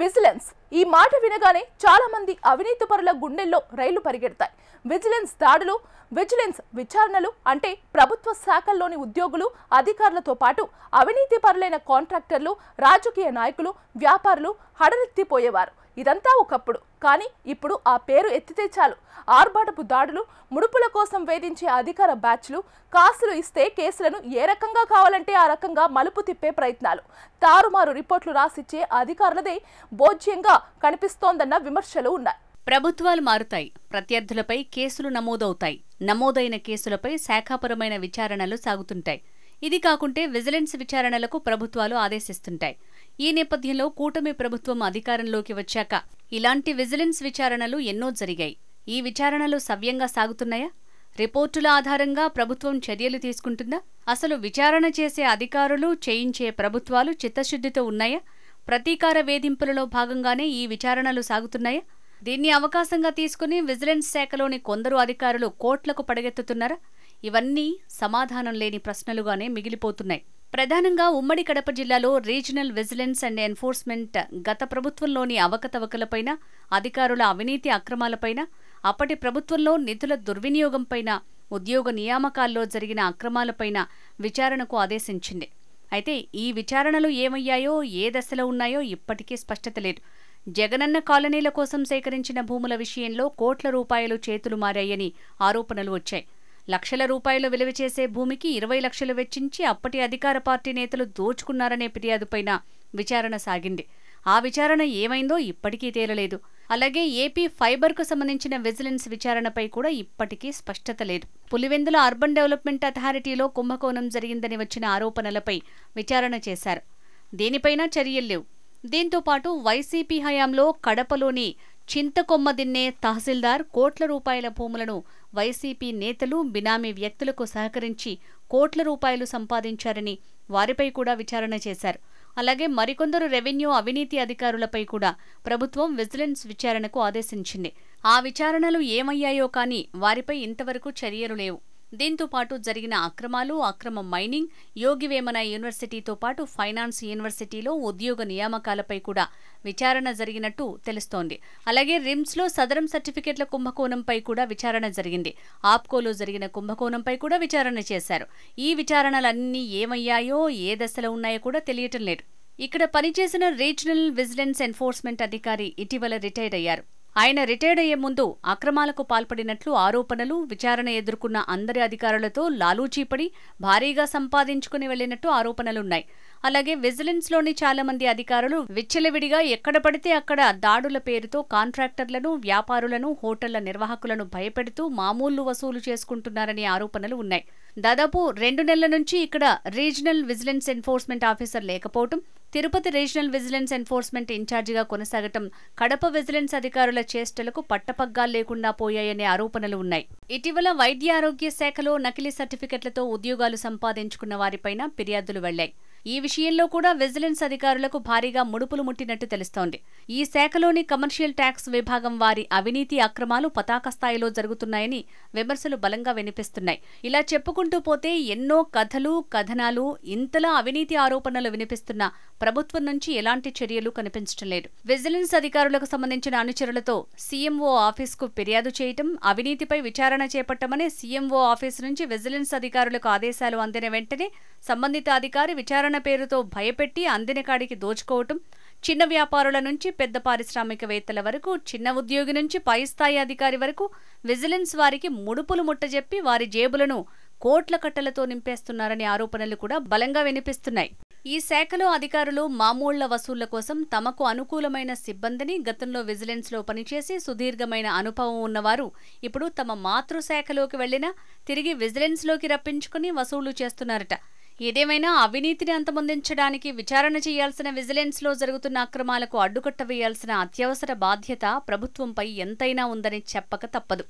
Vigilance ఈ మాట వినగానే చాలా మంది అవినీతి పరుల గుండెల్లో రైళ్లు పరిగెడతాయి. విజిలెన్స్ దాడులు, విజిలెన్స్ విచారణలు అంటే ప్రభుత్వ శాఖల్లోని ఉద్యోగులు, అధికారులతో పాటు అవినీతి పరులైన కాంట్రాక్టర్లు, రాజకీయ నాయకులు, వ్యాపారులు హడలెత్తిపోయేవారు. ఇదంతా ఒకప్పుడు. కానీ ఇప్పుడు ఆ పేరు ఎత్తితే చాలు ఆర్భాటపు దాడులు, ముడుపుల కోసం వేధించే అధికార బ్యాచ్లు, కాసులు ఇస్తే కేసులను ఏ రకంగా కావాలంటే ఆ రకంగా మలుపు తిప్పే ప్రయత్నాలు, తారుమారు రిపోర్టులు రాసిచ్చే అధికారులదే బోధ్యంగా కనిపిస్తోందన్న విమర్శలు ఉన్నాయి. ప్రభుత్వాలు మారుతాయి, ప్రత్యర్థులపై కేసులు నమోదవుతాయి, నమోదైన కేసులపై శాఖాపరమైన విచారణలు సాగుతుంటాయి. ఇది కాకుంటే విజిలెన్స్ విచారణలకు ప్రభుత్వాలు ఆదేశిస్తుంటాయి. ఈ నేపథ్యంలో కూటమి ప్రభుత్వం అధికారంలోకి వచ్చాక ఇలాంటి విజిలెన్స్ విచారణలు ఎన్నో జరిగాయి. ఈ విచారణలు సవ్యంగా సాగుతున్నాయా? రిపోర్టుల ఆధారంగా ప్రభుత్వం చర్యలు తీసుకుంటుందా? అసలు విచారణ చేసే అధికారులు, చేయించే ప్రభుత్వాలు చిత్తశుద్ధితో ఉన్నాయా? ప్రతీకార వేధింపులలో భాగంగానే ఈ విచారణలు సాగుతున్నాయా? దీన్ని అవకాశంగా తీసుకుని విజిలెన్స్ శాఖలోని కొందరు అధికారులు కోట్లకు పడగెత్తుతున్నారా? ఇవన్నీ సమాధానం లేని ప్రశ్నలుగానే మిగిలిపోతున్నాయి. ప్రధానంగా ఉమ్మడి కడప జిల్లాలో రీజనల్ విజిలెన్స్ అండ్ ఎన్ఫోర్స్మెంట్ గత ప్రభుత్వంలోని అవకతవకలపైన, అధికారుల అవినీతి అక్రమాలపైన, అప్పటి ప్రభుత్వంలో నిధుల దుర్వినియోగంపైన, ఉద్యోగ నియామకాల్లో జరిగిన అక్రమాలపైన విచారణకు ఆదేశించింది. అయితే ఈ విచారణలు ఏమయ్యాయో, ఏ దశలో ఉన్నాయో ఇప్పటికీ స్పష్టత లేదు. జగనన్న కాలనీల కోసం సేకరించిన భూముల విషయంలో కోట్ల రూపాయలు చేతులు మారాయని ఆరోపణలు వచ్చాయి. లక్షల రూపాయలు విలువ చేసే భూమికి 20 లక్షలు వెచ్చించి అప్పటి అధికార పార్టీ నేతలు దోచుకున్నారనే ఫిర్యాదుపైన విచారణ సాగింది. ఆ విచారణ ఏమైందో ఇప్పటికీ తేలలేదు. అలాగే ఏపీ ఫైబర్కు సంబంధించిన విజిలెన్స్ విచారణపై కూడా ఇప్పటికీ స్పష్టత లేదు. పులివెందుల అర్బన్ డెవలప్మెంట్ అథారిటీలో కుంభకోణం జరిగిందని వచ్చిన ఆరోపణలపై విచారణ చేశారు. దీనిపైన చర్యలు లేవు. దీంతో పాటు వైసీపీ హయాంలో కడపలోని చింతకొమ్మదిన్నే తహసీల్దార్ కోట్ల రూపాయల భూములను వైసీపీ నేతలు, బినామీ వ్యక్తులకు సహకరించి కోట్ల రూపాయలు సంపాదించారని వారిపై కూడా విచారణ చేశారు. అలాగే మరికొందరు రెవెన్యూ అవినీతి అధికారులపై కూడా ప్రభుత్వం విజిలెన్స్ విచారణకు ఆదేశించింది. ఆ విచారణలు ఏమయ్యాయో కానీ వారిపై ఇంతవరకు చర్యలు లేవు. దీంతో పాటు జరిగిన అక్రమాలు, అక్రమ మైనింగ్, యోగివేమన యూనివర్సిటీతో పాటు ఫైనాన్స్ యూనివర్సిటీలో ఉద్యోగ నియామకాలపై కూడా విచారణ జరిగినట్టు తెలుస్తోంది. అలాగే రిమ్స్లో సదరం సర్టిఫికెట్ల కుంభకోణంపై కూడా విచారణ జరిగింది. ఆప్కోలో జరిగిన కుంభకోణంపై కూడా విచారణ చేశారు. ఈ విచారణలన్నీ ఏమయ్యాయో, ఏ దశలో ఉన్నాయో కూడా తెలియటం లేదు. ఇక్కడ పనిచేసిన రీజనల్ విజిలెన్స్ ఎన్ఫోర్స్మెంట్ అధికారి ఇటీవల రిటైర్ అయ్యారు. ఆయన రిటైర్డ్ అయ్యే ముందు అక్రమాలకు పాల్పడినట్లు ఆరోపణలు, విచారణ ఎదుర్కొన్న అందరి అధికారులతో లాలూచీపడి భారీగా సంపాదించుకుని వెళ్లినట్టు ఆరోపణలున్నాయి. అలాగే విజిలెన్స్లోని చాలా మంది అధికారులు విచ్చలవిడిగా ఎక్కడ పడితే అక్కడ దాడుల పేరుతో కాంట్రాక్టర్లను, వ్యాపారులను, హోటళ్ల నిర్వాహకులను భయపెడుతూ మామూళ్లు వసూలు చేసుకుంటున్నారనే ఆరోపణలు ఉన్నాయి. దాదాపు 2 నెలల నుంచి ఇక్కడ రీజనల్ విజిలెన్స్ ఎన్ఫోర్స్మెంట్ ఆఫీసర్ లేకపోవటం, తిరుపతి రీజనల్ విజిలెన్స్ ఎన్ఫోర్స్మెంట్ ఇన్ఛార్జిగా కొనసాగటం కడప విజిలెన్స్ అధికారుల చేష్టలకు పట్టపగ్గాలు లేకుండా పోయాయనే ఆరోపణలు ఉన్నాయి. ఇటీవల వైద్య ఆరోగ్య శాఖలో నకిలీ సర్టిఫికెట్లతో ఉద్యోగాలు సంపాదించుకున్న వారిపైన ఫిర్యాదులు వెళ్లాయి. ఈ విషయంలో కూడా విజిలెన్స్ అధికారులకు భారీగా ముడుపులు ముట్టినట్టు తెలుస్తోంది. ఈ శాఖలోని కమర్షియల్ ట్యాక్స్ విభాగం వారి అవినీతి అక్రమాలు పతాక స్థాయిలో జరుగుతున్నాయని విమర్శలు బలంగా వినిపిస్తున్నాయి. ఇలా చెప్పుకుంటూ పోతే ఎన్నో కథలు, కథనాలు, ఇంతలా అవినీతి ఆరోపణలు వినిపిస్తున్నా ప్రభుత్వం నుంచి ఎలాంటి చర్యలు కనిపించడం లేదు. విజిలెన్స్ అధికారులకు సంబంధించిన అనుచరులతో సీఎంఓ ఆఫీసుకు ఫిర్యాదు చేయటం, అవినీతిపై విచారణ చేపట్టమని సీఎంఓ ఆఫీసు నుంచి విజిలెన్స్ అధికారులకు ఆదేశాలు అందిన వెంటనే సంబంధిత అధికారి విచారణ పేరుతో భయపెట్టి అందిన కాడికి దోచుకోవటం, చిన్న వ్యాపారుల నుంచి పెద్ద పారిశ్రామికవేత్తల వరకు, చిన్న ఉద్యోగి నుంచి పై స్థాయి అధికారి వరకు విజిలెన్స్ వారికి ముడుపులు ముట్టజెప్పి వారి జేబులను కోట్ల కట్టలతో నింపేస్తున్నారనే ఆరోపణలు కూడా బలంగా వినిపిస్తున్నాయి. ఈ శాఖలో అధికారులు మామూళ్ల వసూళ్ల కోసం తమకు అనుకూలమైన సిబ్బందిని, గతంలో విజిలెన్స్లో పనిచేసి సుదీర్ఘమైన అనుభవం ఉన్నవారు ఇప్పుడు తమ మాతృశాఖలోకి వెళ్లినా తిరిగి విజిలెన్స్లోకి రప్పించుకుని వసూళ్లు చేస్తున్నారట. ఏదేమైనా అవినీతిని అంతమొందించడానికి విచారణ చేయాల్సిన విజిలెన్స్లో జరుగుతున్న అక్రమాలకు అడ్డుకట్ట వేయాల్సిన అత్యవసర బాధ్యత ప్రభుత్వంపై ఎంతైనా ఉందని చెప్పక తప్పదు.